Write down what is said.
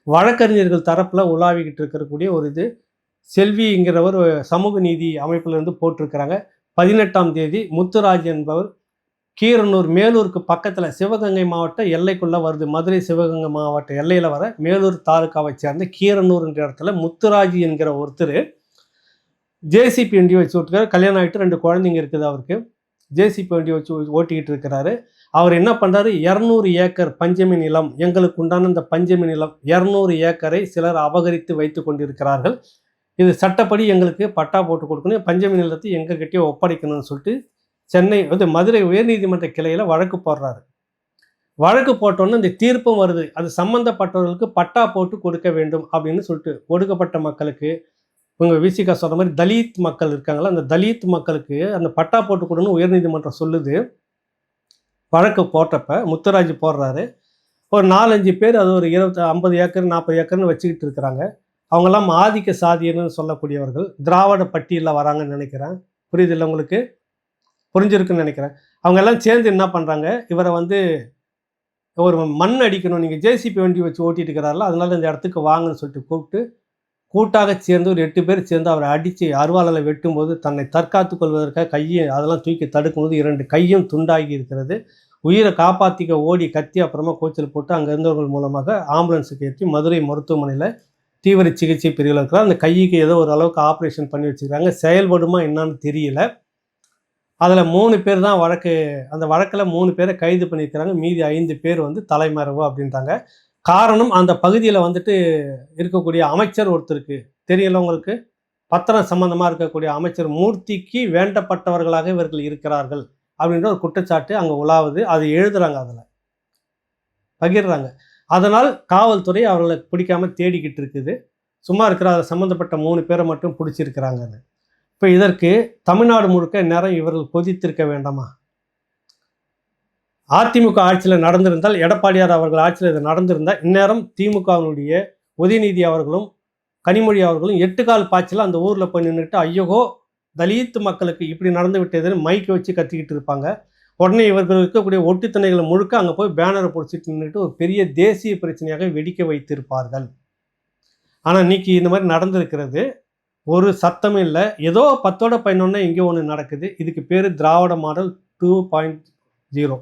வழக்கறிஞர்கள் தரப்பில் உலாவிக்கிட்டு இருக்கக்கூடிய ஒரு இது செல்விங்கிறவர் சமூக நீதி அமைப்பிலிருந்து போட்டிருக்கிறாங்க. 18ஆம் தேதி முத்துராஜ் என்பவர் கீரனூர் மேலூருக்கு பக்கத்தில் சிவகங்கை மாவட்ட எல்லைக்குள்ளே வருது. மதுரை சிவகங்கை மாவட்ட எல்லையில் வர மேலூர் தாலுக்காவை சேர்ந்த கீரனூர் என்ற இடத்துல முத்துராஜ் என்கிற ஒருத்தர் ஜேசிபி வண்டி வச்சு ஓட்டுக்காரு. கல்யாணம் ஆகிட்டு 2 குழந்தைங்க இருக்குது அவருக்கு. ஜேசிபி வண்டி வச்சு ஓட்டிக்கிட்டு இருக்கிறாரு. அவர் என்ன பண்ணுறாரு, 200 ஏக்கர் பஞ்சமி நிலம், எங்களுக்கு உண்டான இந்த பஞ்சமி நிலம் 200 ஏக்கரை சிலர் அபகரித்து வைத்து கொண்டிருக்கிறார்கள். இது சட்டப்படி எங்களுக்கு பட்டா போட்டு கொடுக்கணும், பஞ்சமி நிலத்தை எங்ககிட்டயே ஒப்படைக்கணும்னு சொல்லிட்டு சென்னை மதுரை உயர்நீதிமன்ற கிளையில் வழக்கு போடுறாரு. வழக்கு போட்டோன்னு இந்த தீர்ப்பும் வருது. அது சம்மந்தப்பட்டவர்களுக்கு பட்டா போட்டு கொடுக்க வேண்டும் அப்படின்னு சொல்லிட்டு ஒடுக்கப்பட்ட மக்களுக்கு, இவங்க விசிகா சொல்கிற மாதிரி தலித் மக்கள் இருக்காங்களா, அந்த தலித் மக்களுக்கு அந்த பட்டா போட்டு கொடுன்னு உயர்நீதிமன்றம் சொல்லுது. வழக்கு போட்டப்ப முத்துராஜ் போடுறாரு. ஒரு 4-5 பேர் அது ஒரு 50 ஏக்கர் 40 ஏக்கர்னு வச்சுக்கிட்டு இருக்கிறாங்க. அவங்கெல்லாம் ஆதிக்க சாதியன்னு சொல்லக்கூடியவர்கள், திராவிட பட்டியலில் வராங்கன்னு நினைக்கிறேன். புரியுதில்லை உங்களுக்கு? புரிஞ்சிருக்குன்னு நினைக்கிறேன். அவங்க எல்லாம் சேர்ந்து என்ன பண்ணுறாங்க, இவரை ஒரு மண் அடிக்கணும், நீங்கள் ஜேசிபி வண்டி வச்சு ஓட்டிட்டு இருக்கிறாரில்ல, அதனால இந்த இடத்துக்கு வாங்கன்னு சொல்லிட்டு கூட்டாக சேர்ந்து ஒரு 8 பேர் சேர்ந்து அவரை அடித்து அருவாளால் வெட்டும்போது தன்னை தற்காத்து கொள்வதற்காக கையை அதெல்லாம் தூக்கி தடுக்கும்போது 2 கையும் துண்டாகி இருக்கிறது. உயிரை காப்பாற்றிக்க ஓடி கத்தி அப்புறமா கோச்சல் போட்டு அங்கே இருந்தவர்கள் மூலமாக ஆம்புலன்ஸுக்கு ஏற்றி மதுரை மருத்துவமனையில் தீவிர சிகிச்சை பிரிவில் இருக்கிறார். அந்த கைக்கு ஏதோ ஒரு அளவுக்கு ஆப்ரேஷன் பண்ணி வச்சுக்கிறாங்க. செயல்படுமா என்னன்னு தெரியல. அதில் 3 பேர் தான் அந்த வழக்கில் 3 பேரை கைது பண்ணியிருக்கிறாங்க. மீதி 5 பேர் தலைமறைவு அப்படின்றாங்க. காரணம், அந்த பகுதியில் இருக்கக்கூடிய அமைச்சர் ஒருத்தருக்கு தெரியல உங்களுக்கு, பத்திரம் சம்பந்தமாக இருக்கக்கூடிய அமைச்சர் மூர்த்திக்கு வேண்டப்பட்டவர்களாக இவர்கள் இருக்கிறார்கள் அப்படின்ற ஒரு குற்றச்சாட்டு அங்கே உலாவுது. அது எழுதுறாங்க, அதில் பகிர்றாங்க. அதனால் காவல்துறை அவர்களை பிடிக்காம தேடிக்கிட்டு இருக்குது. சும்மா இருக்கிற அதில் சம்மந்தப்பட்ட 3 பேரை மட்டும் பிடிச்சிருக்கிறாங்கன்னு. இப்போ இதற்கு தமிழ்நாடு முழுக்க நேரம் இவர்கள் கொதித்திருக்க வேண்டாமா? அதிமுக ஆட்சியில் நடந்திருந்தால், எடப்பாடியார் அவர்கள் ஆட்சியில் இது நடந்திருந்தால், இந்நேரம் திமுகவினுடைய உதயநிதி அவர்களும் கனிமொழி அவர்களும் 8 கால் பாய்ச்சல் அந்த ஊரில் போய் நின்றுட்டு ஐயோ தலித் மக்களுக்கு இப்படி நடந்து விட்டதுன்னு மைக்கை வச்சு கத்திக்கிட்டு இருப்பாங்க. உடனே இவர்கள் இருக்கக்கூடிய ஒட்டுத்தணைகளை முழுக்க அங்கே போய் பேனரை பிடிச்சிட்டு நின்றுட்டு ஒரு பெரிய தேசிய பிரச்சனையாக வெடிக்க வைத்திருப்பார்கள். ஆனால் இன்னைக்கு இந்த மாதிரி நடந்திருக்கிறது. ஒரு சத்தமும் இல்லை. ஏதோ 10ஓட 11 இங்கே ஒன்று நடக்குது. இதுக்கு பேர் திராவிட மாடல் 2.0.